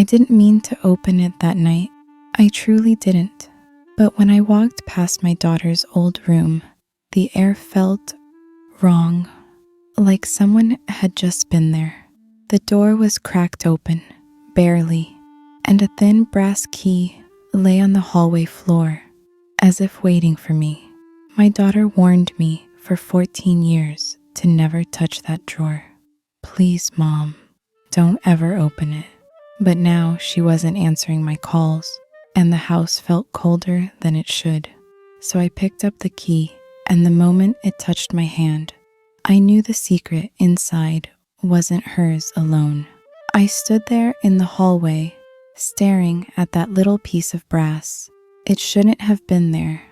I didn't mean to open it that night. I truly didn't. But when I walked past my daughter's old room, the air felt wrong, like someone had just been there. The door was cracked open, barely, and a thin brass key lay on the hallway floor, as if waiting for me. My daughter warned me for 14 years to never touch that drawer. Please, Mom, don't ever open it. But now she wasn't answering my calls, and the house felt colder than it should. So I picked up the key, and the moment it touched my hand, I knew the secret inside wasn't hers alone. I stood there in the hallway, staring at that little piece of brass. It shouldn't have been there.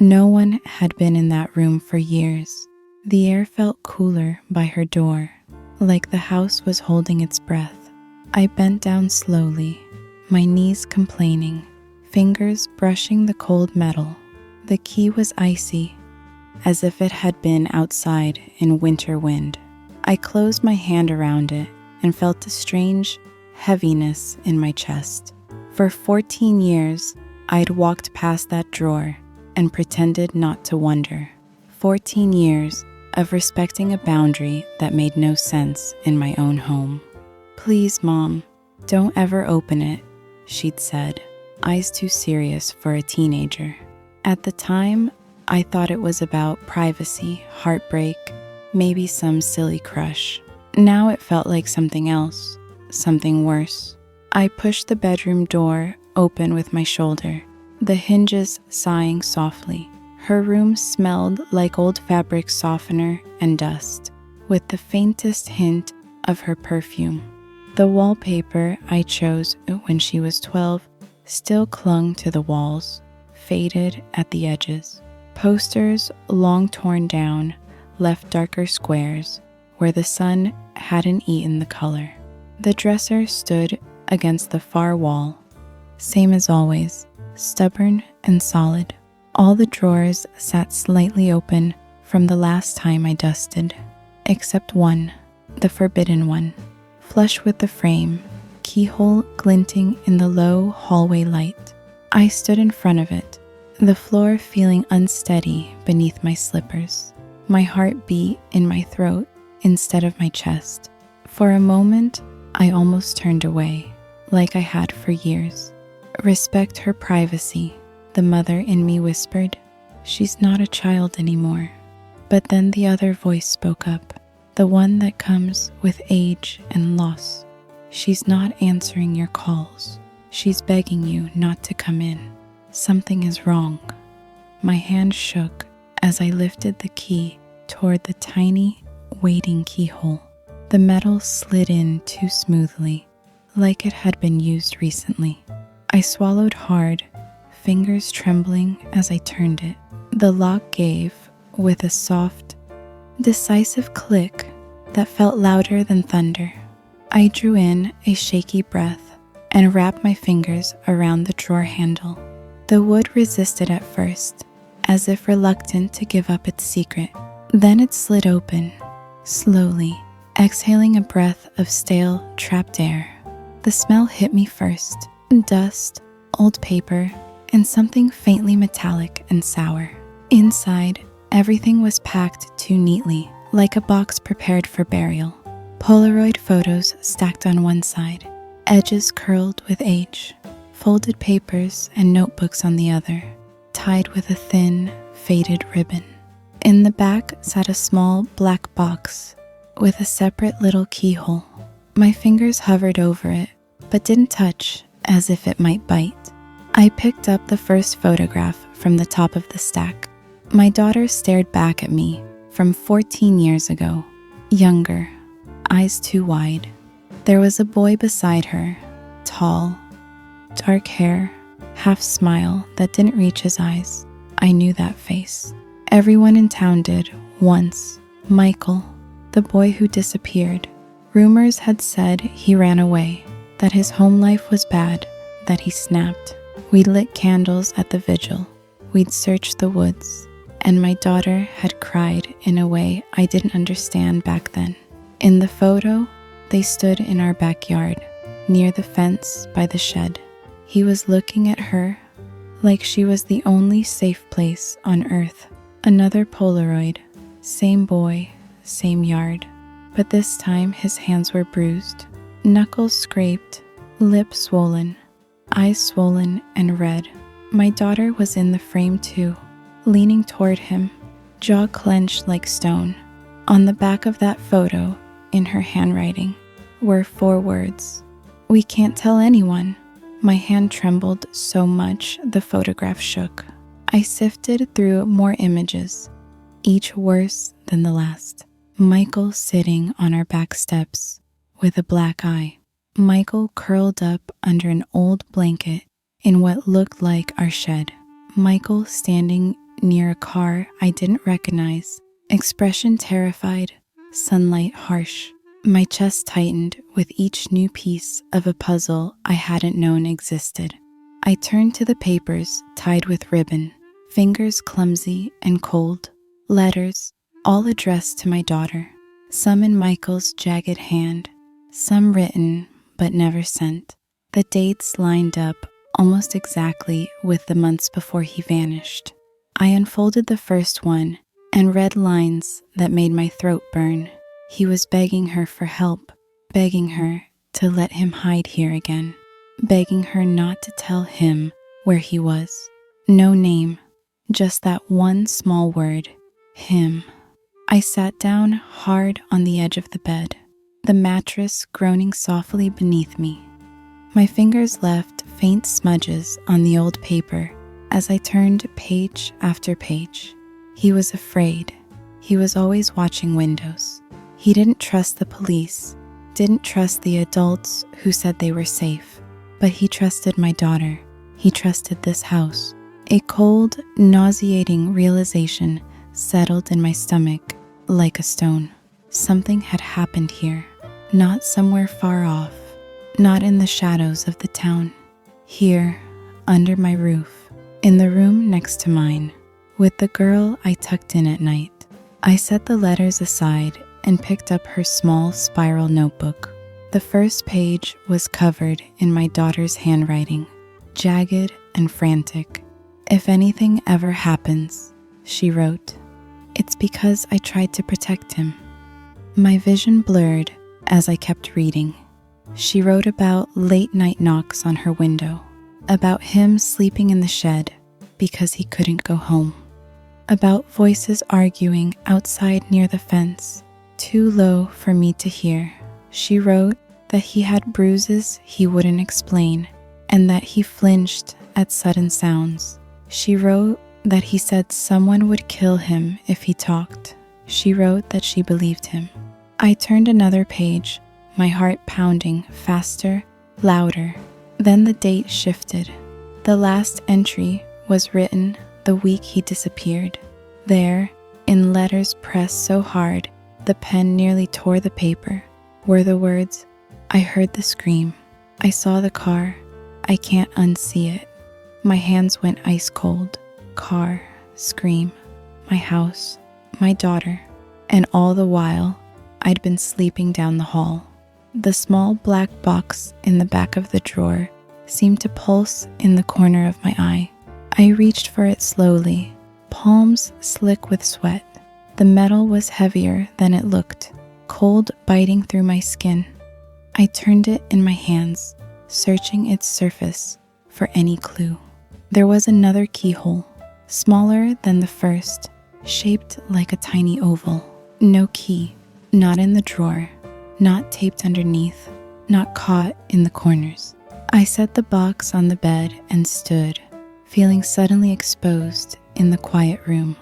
No one had been in that room for years. The air felt cooler by her door, like the house was holding its breath. I bent down slowly, my knees complaining, fingers brushing the cold metal. The key was icy, as if it had been outside in winter wind. I closed my hand around it and felt a strange heaviness in my chest. For 14 years, I'd walked past that drawer and pretended not to wonder. 14 years of respecting a boundary that made no sense in my own home. Please, Mom, don't ever open it, she'd said, eyes too serious for a teenager. At the time, I thought it was about privacy, heartbreak, maybe some silly crush. Now it felt like something else, something worse. I pushed the bedroom door open with my shoulder, the hinges sighing softly. Her room smelled like old fabric softener and dust, with the faintest hint of her perfume. The wallpaper I chose when she was 12 still clung to the walls, faded at the edges. Posters, long torn down, left darker squares where the sun hadn't eaten the color. The dresser stood against the far wall, same as always, stubborn and solid. All the drawers sat slightly open from the last time I dusted, except one, the forbidden one, flush with the frame, keyhole glinting in the low hallway light. I stood in front of it, the floor feeling unsteady beneath my slippers. My heart beat in my throat instead of my chest. For a moment, I almost turned away, like I had for years. Respect her privacy, the mother in me whispered. She's not a child anymore. But then the other voice spoke up, the one that comes with age and loss. She's not answering your calls. She's begging you not to come in. Something is wrong. My hand shook as I lifted the key toward the tiny, waiting keyhole. The metal slid in too smoothly, like it had been used recently. I swallowed hard, fingers trembling as I turned it. The lock gave with a soft, decisive click that felt louder than thunder. I drew in a shaky breath and wrapped my fingers around the drawer handle. The wood resisted at first, as if reluctant to give up its secret. Then it slid open, slowly, exhaling a breath of stale, trapped air. The smell hit me first, dust, old paper, and something faintly metallic and sour. Inside, everything was packed too neatly, like a box prepared for burial. Polaroid photos stacked on one side, edges curled with age, folded papers and notebooks on the other, tied with a thin, faded ribbon. In the back sat a small black box with a separate little keyhole. My fingers hovered over it, but didn't touch, as if it might bite. I picked up the first photograph from the top of the stack. My daughter stared back at me from 14 years ago, younger, eyes too wide. There was a boy beside her, tall, dark hair, half smile that didn't reach his eyes. I knew that face. Everyone in town did, once. Michael, the boy who disappeared. Rumors had said he ran away, that his home life was bad, that he snapped. We'd lit candles at the vigil. We'd searched the woods, and my daughter had cried in a way I didn't understand back then. In the photo, they stood in our backyard, near the fence by the shed. He was looking at her like she was the only safe place on earth. Another Polaroid, same boy, same yard, but this time his hands were bruised, knuckles scraped, lips swollen, eyes swollen and red. My daughter was in the frame too, leaning toward him, jaw clenched like stone. On the back of that photo, in her handwriting, were 4 words. "We can't tell anyone." My hand trembled so much the photograph shook. I sifted through more images, each worse than the last. Michael sitting on our back steps with a black eye. Michael curled up under an old blanket in what looked like our shed. Michael standing near a car I didn't recognize, expression terrified, sunlight harsh. My chest tightened with each new piece of a puzzle I hadn't known existed. I turned to the papers tied with ribbon, fingers clumsy and cold, letters, all addressed to my daughter, some in Michael's jagged hand, some written but never sent. The dates lined up almost exactly with the months before he vanished. I unfolded the first one and read lines that made my throat burn. He was begging her for help, begging her to let him hide here again, begging her not to tell him where he was. No name, just that one small word, him. I sat down hard on the edge of the bed, the mattress groaning softly beneath me. My fingers left faint smudges on the old paper as I turned page after page. He was afraid. He was always watching windows. He didn't trust the police, didn't trust the adults who said they were safe, but he trusted my daughter. He trusted this house. A cold, nauseating realization settled in my stomach like a stone. Something had happened here, not somewhere far off, not in the shadows of the town. Here, under my roof, in the room next to mine, with the girl I tucked in at night. I set the letters aside and picked up her small spiral notebook. The first page was covered in my daughter's handwriting, jagged and frantic. "If anything ever happens," she wrote, "it's because I tried to protect him." My vision blurred as I kept reading. She wrote about late night knocks on her window, about him sleeping in the shed because he couldn't go home, about voices arguing outside near the fence, too low for me to hear. She wrote that he had bruises he wouldn't explain and that he flinched at sudden sounds. She wrote that he said someone would kill him if he talked. She wrote that she believed him. I turned another page, my heart pounding faster, louder. Then the date shifted. The last entry was written the week he disappeared. There, in letters pressed so hard the pen nearly tore the paper, were the words, "I heard the scream. I saw the car. I can't unsee it." My hands went ice cold. Car, scream, my house, my daughter, and all the while, I'd been sleeping down the hall. The small black box in the back of the drawer seemed to pulse in the corner of my eye. I reached for it slowly, palms slick with sweat. The metal was heavier than it looked, cold biting through my skin. I turned it in my hands, searching its surface for any clue. There was another keyhole, smaller than the first, shaped like a tiny oval. No key, not in the drawer, not taped underneath, not caught in the corners. I set the box on the bed and stood, feeling suddenly exposed in the quiet room.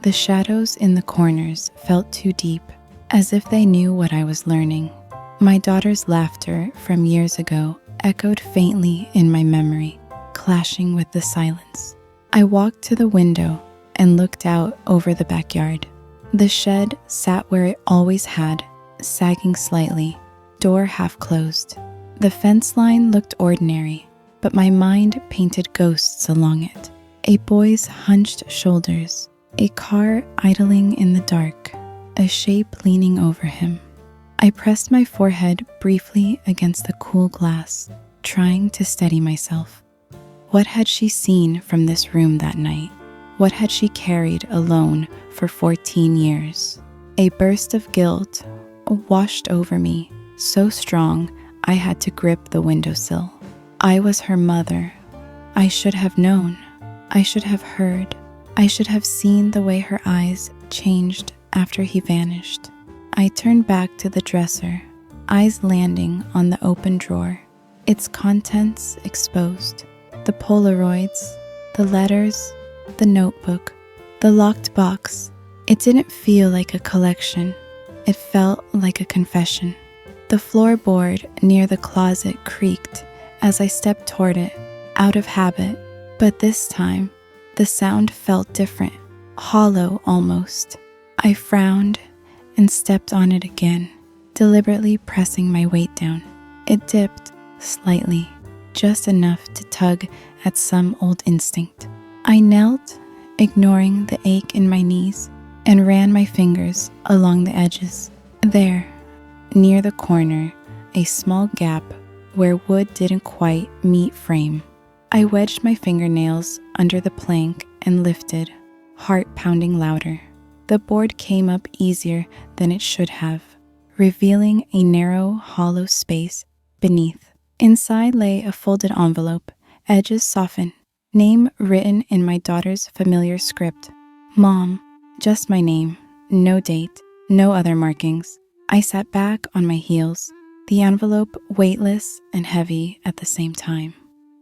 The shadows in the corners felt too deep, as if they knew what I was learning. My daughter's laughter from years ago echoed faintly in my memory, clashing with the silence. I walked to the window and looked out over the backyard. The shed sat where it always had, sagging slightly, door half closed. The fence line looked ordinary, but my mind painted ghosts along it. A boy's hunched shoulders, a car idling in the dark, a shape leaning over him. I pressed my forehead briefly against the cool glass, trying to steady myself. What had she seen from this room that night? What had she carried alone for 14 years? A burst of guilt washed over me, so strong I had to grip the windowsill. I was her mother. I should have known. I should have heard. I should have seen the way her eyes changed after he vanished. I turned back to the dresser, eyes landing on the open drawer, its contents exposed. The Polaroids, the letters, the notebook, the locked box. It didn't feel like a collection. It felt like a confession. The floorboard near the closet creaked as I stepped toward it, out of habit. But this time, the sound felt different, hollow almost. I frowned and stepped on it again, deliberately pressing my weight down. It dipped slightly, just enough to tug at some old instinct. I knelt, ignoring the ache in my knees, and ran my fingers along the edges. There, near the corner, a small gap where wood didn't quite meet frame. I wedged my fingernails under the plank and lifted, heart pounding louder. The board came up easier than it should have, revealing a narrow, hollow space beneath. Inside lay a folded envelope, edges softened, name written in my daughter's familiar script. Mom, just my name, no date, no other markings. I sat back on my heels, the envelope weightless and heavy at the same time.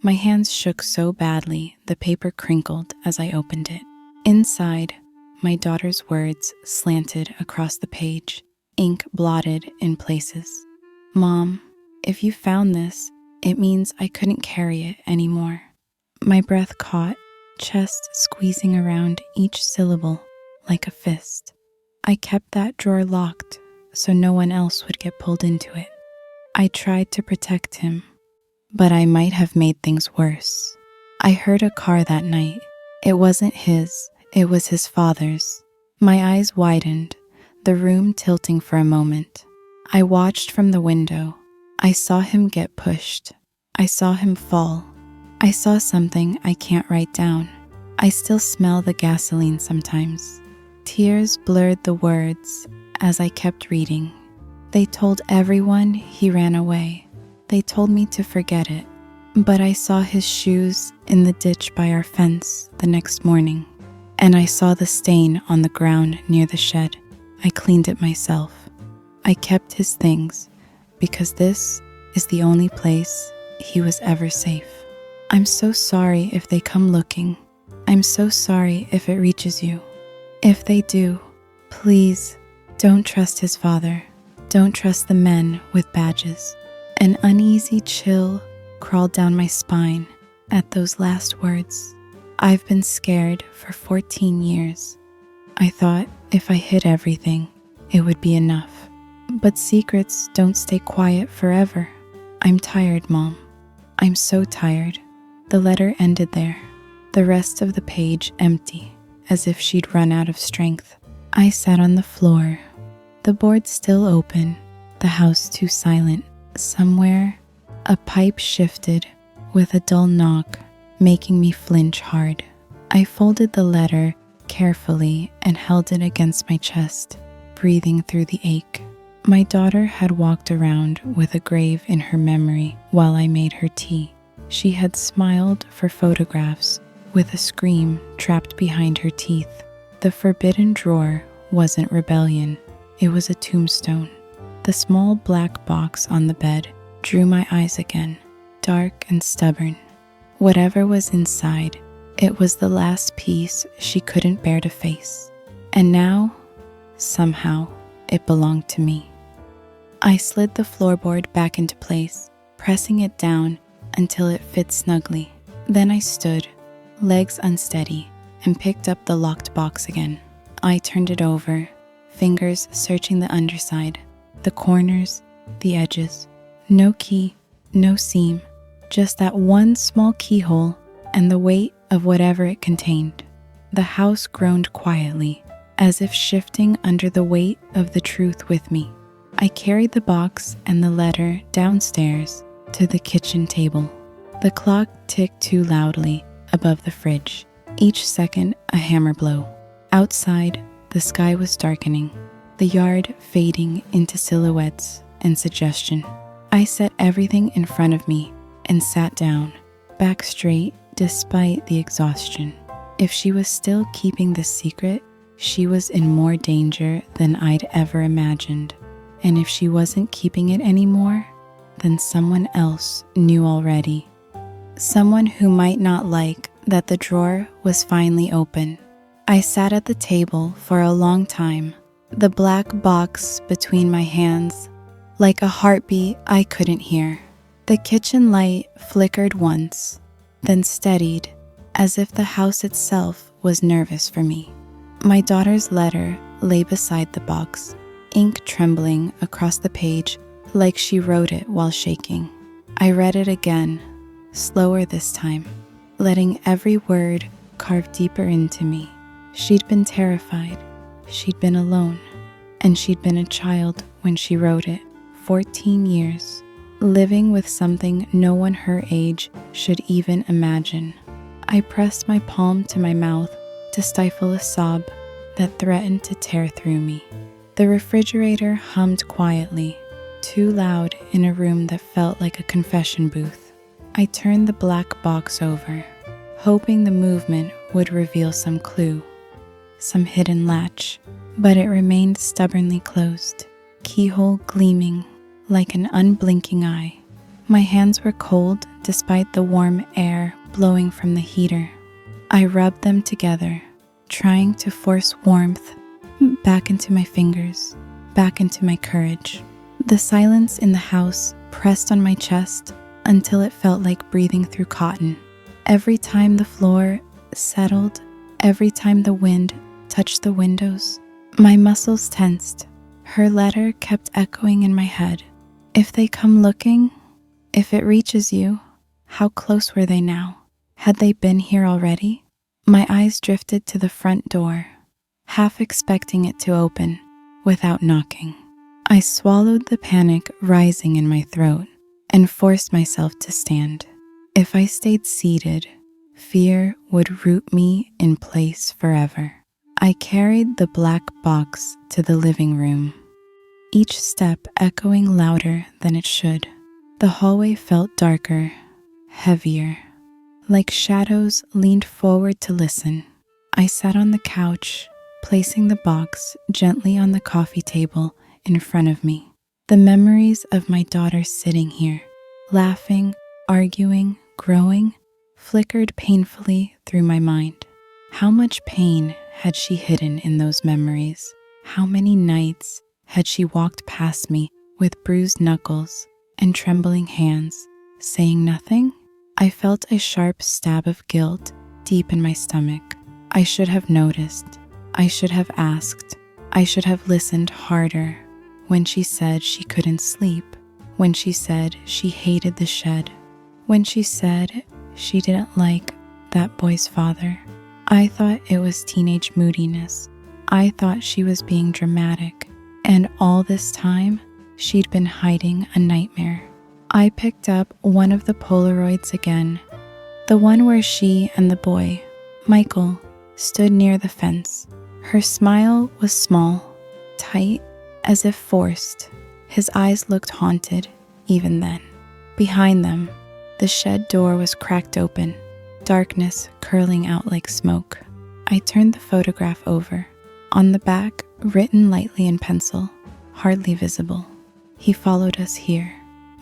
My hands shook so badly the paper crinkled as I opened it. Inside, my daughter's words slanted across the page, ink blotted in places. Mom, if you found this, it means I couldn't carry it anymore. My breath caught, chest squeezing around each syllable like a fist. I kept that drawer locked so no one else would get pulled into it. I tried to protect him, but I might have made things worse. I heard a car that night. It wasn't his, it was his father's. My eyes widened, the room tilting for a moment. I watched from the window. I saw him get pushed. I saw him fall. I saw something I can't write down. I still smell the gasoline sometimes. Tears blurred the words as I kept reading. They told everyone he ran away. They told me to forget it. But I saw his shoes in the ditch by our fence the next morning, and I saw the stain on the ground near the shed. I cleaned it myself. I kept his things because this is the only place he was ever safe. I'm so sorry if they come looking. I'm so sorry if it reaches you. If they do, please don't trust his father. Don't trust the men with badges. An uneasy chill crawled down my spine at those last words. I've been scared for 14 years. I thought if I hid everything, it would be enough. But secrets don't stay quiet forever. I'm tired, Mom. I'm so tired. The letter ended there, the rest of the page empty, as if she'd run out of strength. I sat on the floor, the board still open, the house too silent. Somewhere, a pipe shifted with a dull knock, making me flinch hard. I folded the letter carefully and held it against my chest, breathing through the ache. My daughter had walked around with a grave in her memory while I made her tea. She had smiled for photographs with a scream trapped behind her teeth. The forbidden drawer wasn't rebellion, it was a tombstone. The small black box on the bed drew my eyes again, dark and stubborn. Whatever was inside, it was the last piece she couldn't bear to face. And now, somehow, it belonged to me. I slid the floorboard back into place, pressing it down until it fit snugly. Then I stood, legs unsteady, and picked up the locked box again. I turned it over, fingers searching the underside, the corners, the edges. No key, no seam, just that one small keyhole and the weight of whatever it contained. The house groaned quietly, as if shifting under the weight of the truth with me. I carried the box and the letter downstairs to the kitchen table. The clock ticked too loudly above the fridge, each second a hammer blow. Outside, the sky was darkening, the yard fading into silhouettes and suggestion. I set everything in front of me and sat down, back straight despite the exhaustion. If she was still keeping this secret, she was in more danger than I'd ever imagined. And if she wasn't keeping it anymore, then someone else knew already. Someone who might not like that the drawer was finally open. I sat at the table for a long time, the black box between my hands, like a heartbeat I couldn't hear. The kitchen light flickered once, then steadied, as if the house itself was nervous for me. My daughter's letter lay beside the box, ink trembling across the page like she wrote it while shaking. I read it again, slower this time, letting every word carve deeper into me. She'd been terrified, she'd been alone, and she'd been a child when she wrote it. 14 years, living with something no one her age should even imagine. I pressed my palm to my mouth to stifle a sob that threatened to tear through me. The refrigerator hummed quietly, too loud in a room that felt like a confession booth. I turned the black box over, hoping the movement would reveal some clue, some hidden latch, but it remained stubbornly closed, keyhole gleaming like an unblinking eye. My hands were cold despite the warm air blowing from the heater. I rubbed them together, trying to force warmth back into my fingers, back into my courage. The silence in the house pressed on my chest until it felt like breathing through cotton. Every time the floor settled, every time the wind touched the windows, my muscles tensed. Her letter kept echoing in my head. If they come looking, if it reaches you, how close were they now? Had they been here already? My eyes drifted to the front door, half expecting it to open without knocking. I swallowed the panic rising in my throat and forced myself to stand. If I stayed seated, fear would root me in place forever. I carried the black box to the living room, each step echoing louder than it should. The hallway felt darker, heavier, like shadows leaned forward to listen. I sat on the couch, placing the box gently on the coffee table in front of me. The memories of my daughter sitting here, laughing, arguing, growing, flickered painfully through my mind. How much pain had she hidden in those memories? How many nights had she walked past me with bruised knuckles and trembling hands, saying nothing? I felt a sharp stab of guilt deep in my stomach. I should have noticed. I should have asked. I should have listened harder when she said she couldn't sleep, when she said she hated the shed, when she said she didn't like that boy's father. I thought it was teenage moodiness. I thought she was being dramatic, and all this time, she'd been hiding a nightmare. I picked up one of the Polaroids again, the one where she and the boy, Michael, stood near the fence. Her smile was small, tight, as if forced. His eyes looked haunted, even then. Behind them, the shed door was cracked open, darkness curling out like smoke. I turned the photograph over. On the back, written lightly in pencil, hardly visible. He followed us here.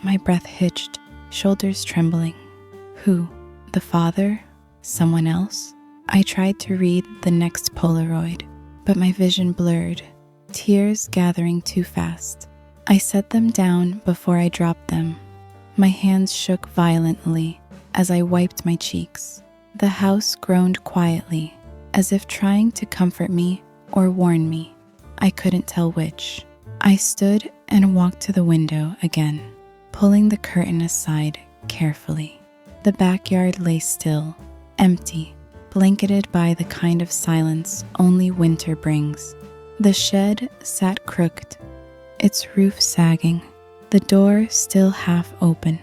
My breath hitched, shoulders trembling. Who? The father? Someone else? I tried to read the next Polaroid, but my vision blurred, tears gathering too fast. I set them down before I dropped them. My hands shook violently as I wiped my cheeks. The house groaned quietly, as if trying to comfort me or warn me. I couldn't tell which. I stood and walked to the window again, pulling the curtain aside carefully. The backyard lay still, empty, blanketed by the kind of silence only winter brings. The shed sat crooked, its roof sagging, the door still half open.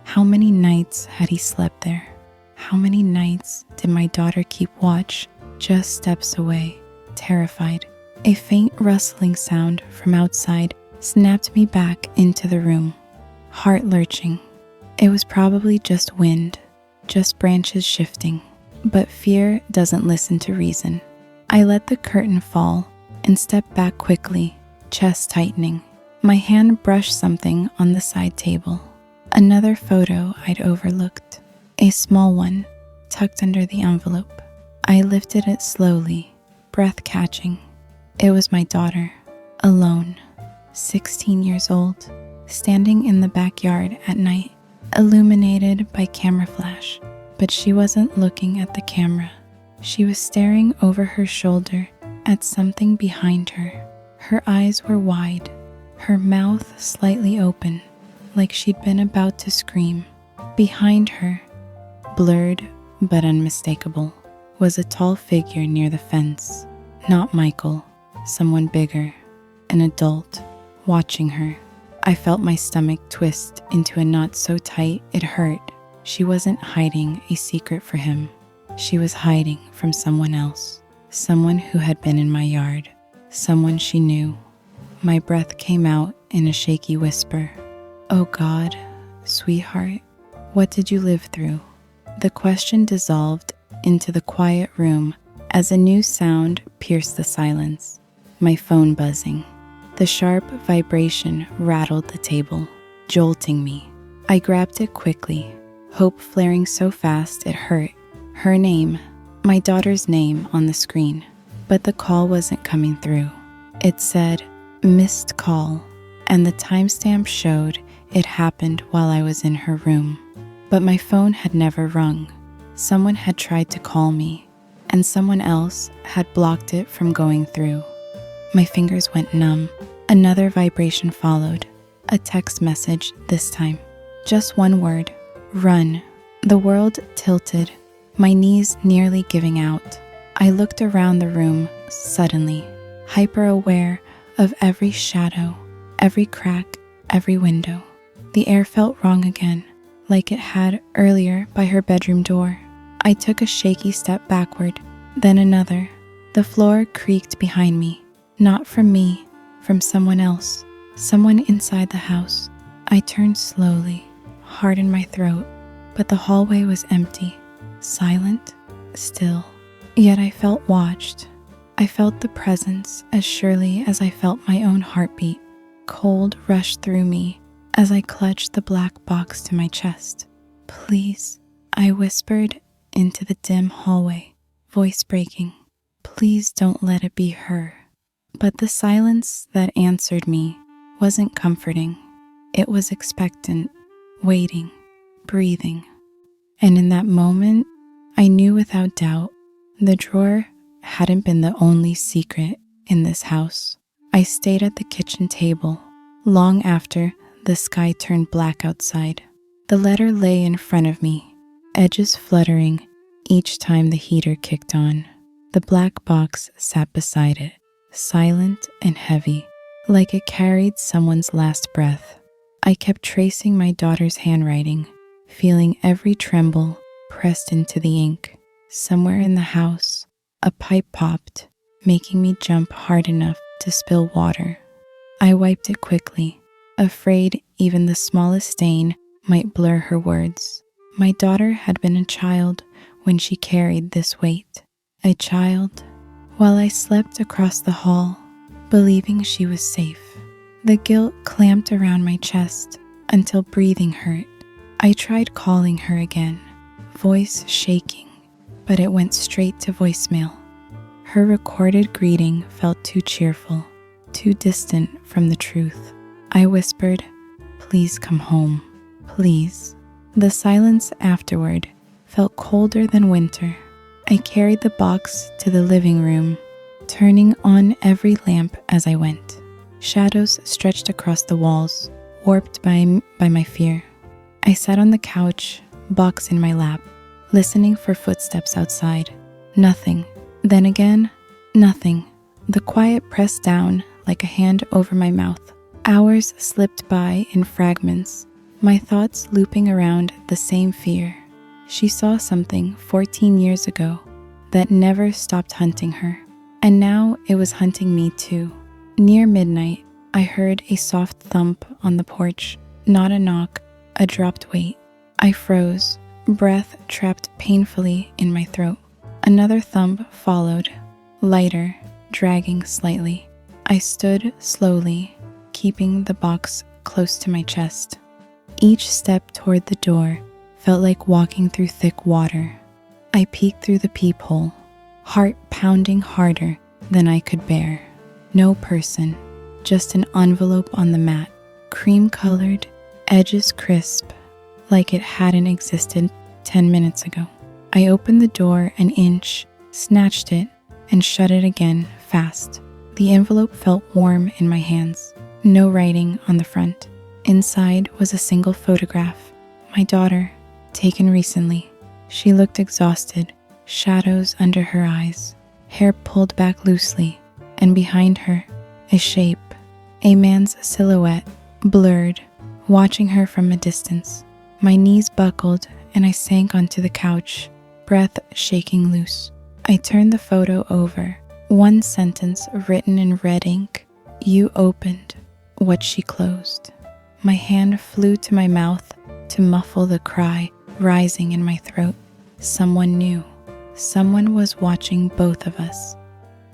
How many nights had he slept there? How many nights did my daughter keep watch just steps away, terrified? A faint rustling sound from outside snapped me back into the room, heart lurching. It was probably just wind, just branches shifting, but fear doesn't listen to reason. I let the curtain fall and stepped back quickly, chest tightening. My hand brushed something on the side table. Another photo I'd overlooked, a small one tucked under the envelope. I lifted it slowly, breath catching. It was my daughter, alone, 16 years old, standing in the backyard at night, illuminated by camera flash. But she wasn't looking at the camera. She was staring over her shoulder at something behind her. Her eyes were wide, her mouth slightly open, like she'd been about to scream. Behind her, blurred but unmistakable, was a tall figure near the fence. Not Michael, someone bigger, an adult, watching her. I felt my stomach twist into a knot so tight it hurt. She wasn't hiding a secret for him. She was hiding from someone else, someone who had been in my yard, someone she knew. My breath came out in a shaky whisper. Oh God, sweetheart, what did you live through? The question dissolved into the quiet room as a new sound pierced the silence. My phone buzzing. The sharp vibration rattled the table, jolting me. I grabbed it quickly, hope flaring so fast it hurt. Her name, my daughter's name on the screen, but the call wasn't coming through. It said, missed call, and the timestamp showed it happened while I was in her room. But my phone had never rung. Someone had tried to call me, and someone else had blocked it from going through. My fingers went numb. Another vibration followed, a text message this time. Just one word, run. The world tilted, my knees nearly giving out. I looked around the room suddenly, hyper-aware of every shadow, every crack, every window. The air felt wrong again, like it had earlier by her bedroom door. I took a shaky step backward, then another. The floor creaked behind me, not from me, from someone else, someone inside the house. I turned slowly, heart in my throat, but the hallway was empty, silent, still. Yet I felt watched. I felt the presence as surely as I felt my own heartbeat. Cold rushed through me as I clutched the black box to my chest. Please, I whispered into the dim hallway, voice breaking. Please don't let it be her. But the silence that answered me wasn't comforting. It was expectant, waiting, breathing. And in that moment, I knew without doubt the drawer hadn't been the only secret in this house. I stayed at the kitchen table long after the sky turned black outside. The letter lay in front of me, edges fluttering each time the heater kicked on. The black box sat beside it, silent and heavy, like it carried someone's last breath. I kept tracing my daughter's handwriting, feeling every tremble pressed into the ink. Somewhere in the house, a pipe popped, making me jump hard enough to spill water. I wiped it quickly, afraid even the smallest stain might blur her words. My daughter had been a child when she carried this weight. A child, while I slept across the hall, believing she was safe. The guilt clamped around my chest until breathing hurt. I tried calling her again, voice shaking, but it went straight to voicemail. Her recorded greeting felt too cheerful, too distant from the truth. I whispered, "Please come home, please." The silence afterward felt colder than winter. I carried the box to the living room, turning on every lamp as I went. Shadows stretched across the walls, warped by my fear. I sat on the couch, box in my lap, listening for footsteps outside. Nothing. Then again, nothing. The quiet pressed down like a hand over my mouth. Hours slipped by in fragments, my thoughts looping around the same fear. She saw something 14 years ago that never stopped hunting her, and now it was hunting me too. Near midnight, I heard a soft thump on the porch, not a knock, a dropped weight. I froze, breath trapped painfully in my throat. Another thump followed, lighter, dragging slightly. I stood slowly, keeping the box close to my chest. Each step toward the door felt like walking through thick water. I peeked through the peephole, heart pounding harder than I could bear. No person, just an envelope on the mat, cream-colored, edges crisp, like it hadn't existed 10 minutes ago. I opened the door an inch, snatched it, and shut it again fast. The envelope felt warm in my hands. No writing on the front. Inside was a single photograph. My daughter, taken recently. She looked exhausted, shadows under her eyes, hair pulled back loosely, and behind her, a shape, a man's silhouette, blurred, watching her from a distance. My knees buckled and I sank onto the couch, breath shaking loose. I turned the photo over, one sentence written in red ink. You opened what she closed. My hand flew to my mouth to muffle the cry rising in my throat. Someone knew. Someone was watching both of us.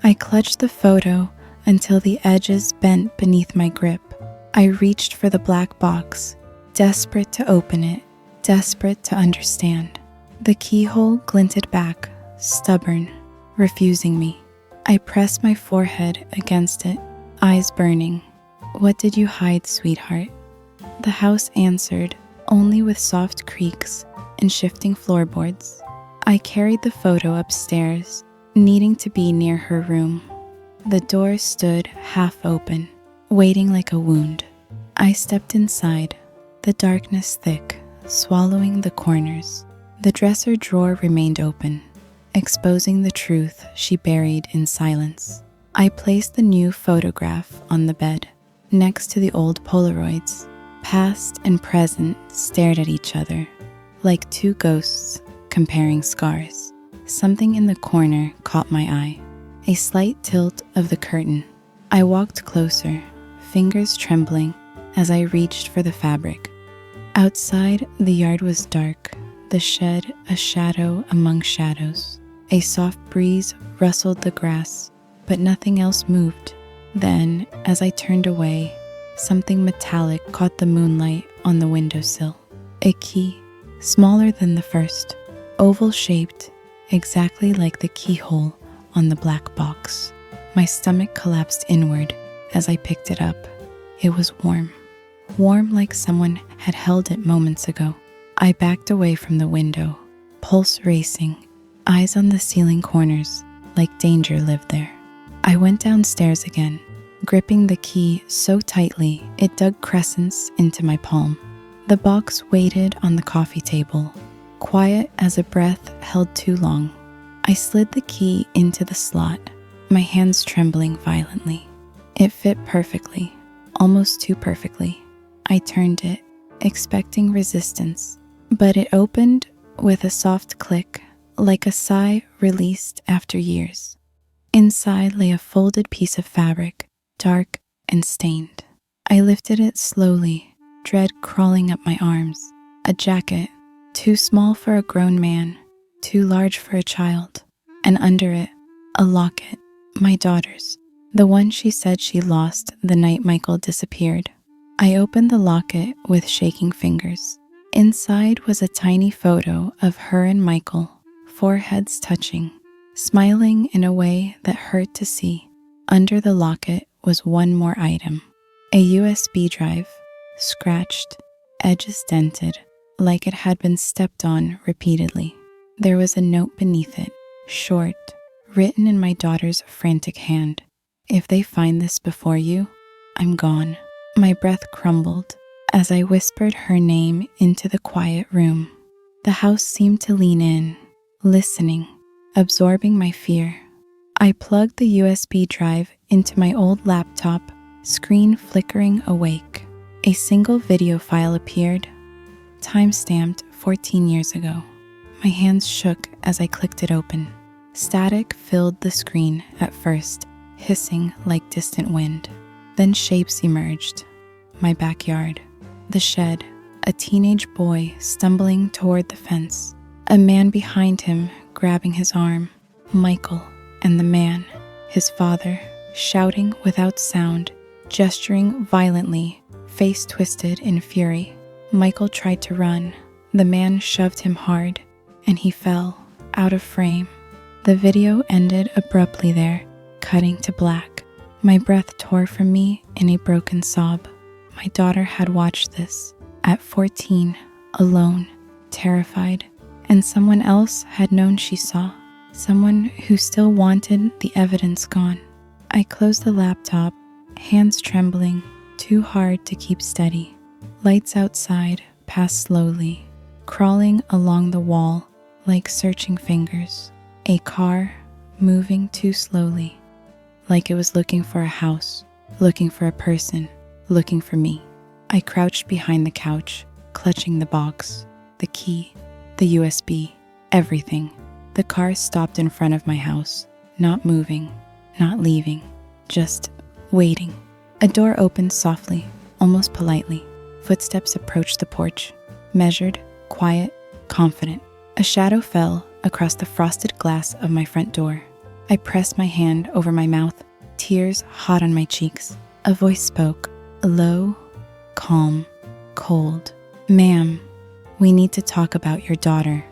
I clutched the photo until the edges bent beneath my grip. I reached for the black box, desperate to open it, desperate to understand. The keyhole glinted back, stubborn, refusing me. I pressed my forehead against it, eyes burning. What did you hide, sweetheart? The house answered, only with soft creaks and shifting floorboards. I carried the photo upstairs, needing to be near her room. The door stood half open, waiting like a wound. I stepped inside, the darkness thick, swallowing the corners. The dresser drawer remained open, exposing the truth she buried in silence. I placed the new photograph on the bed, next to the old Polaroids. Past and present stared at each other, like two ghosts comparing scars. Something in the corner caught my eye, a slight tilt of the curtain. I walked closer, fingers trembling as I reached for the fabric. Outside, the yard was dark, the shed a shadow among shadows. A soft breeze rustled the grass, but nothing else moved. Then, as I turned away, something metallic caught the moonlight on the windowsill. A key, smaller than the first, oval-shaped, exactly like the keyhole on the black box. My stomach collapsed inward as I picked it up. It was warm, warm like someone had held it moments ago. I backed away from the window, pulse racing, eyes on the ceiling corners, like danger lived there. I went downstairs again, gripping the key so tightly it dug crescents into my palm. The box waited on the coffee table, quiet as a breath held too long. I slid the key into the slot, my hands trembling violently. It fit perfectly, almost too perfectly. I turned it, expecting resistance, but it opened with a soft click, like a sigh released after years. Inside lay a folded piece of fabric, dark and stained. I lifted it slowly, dread crawling up my arms. A jacket, too small for a grown man, too large for a child, and under it, a locket, my daughter's, the one she said she lost the night Michael disappeared. I opened the locket with shaking fingers. Inside was a tiny photo of her and Michael, foreheads touching, smiling in a way that hurt to see. Under the locket was one more item, a USB drive, scratched, edges dented, like it had been stepped on repeatedly. There was a note beneath it, short, written in my daughter's frantic hand. If they find this before you, I'm gone. My breath crumbled as I whispered her name into the quiet room. The house seemed to lean in, listening, absorbing my fear. I plugged the USB drive into my old laptop, screen flickering awake. A single video file appeared, time-stamped 14 years ago. My hands shook as I clicked it open. Static filled the screen at first, hissing like distant wind. Then shapes emerged. My backyard, the shed, a teenage boy stumbling toward the fence, a man behind him grabbing his arm, Michael, and the man, his father, shouting without sound, gesturing violently, face twisted in fury. Michael tried to run. The man shoved him hard, and he fell, out of frame. The video ended abruptly there, cutting to black. My breath tore from me in a broken sob. My daughter had watched this, at 14, alone, terrified, and someone else had known she saw. Someone who still wanted the evidence gone. I closed the laptop, hands trembling, too hard to keep steady. Lights outside passed slowly, crawling along the wall like searching fingers. A car moving too slowly, like it was looking for a house, looking for a person, looking for me. I crouched behind the couch, clutching the box, the key, the USB, everything. The car stopped in front of my house, not moving, not leaving, just waiting. A door opened softly, almost politely. Footsteps approached the porch, measured, quiet, confident. A shadow fell across the frosted glass of my front door. I pressed my hand over my mouth, tears hot on my cheeks. A voice spoke, low, calm, cold. "Ma'am, we need to talk about your daughter."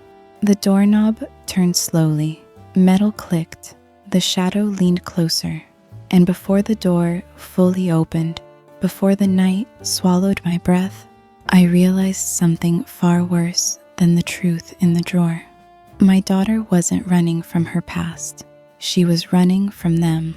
The doorknob turned slowly. Metal clicked. The shadow leaned closer. And before the door fully opened, before the night swallowed my breath, I realized something far worse than the truth in the drawer. My daughter wasn't running from her past. She was running from them.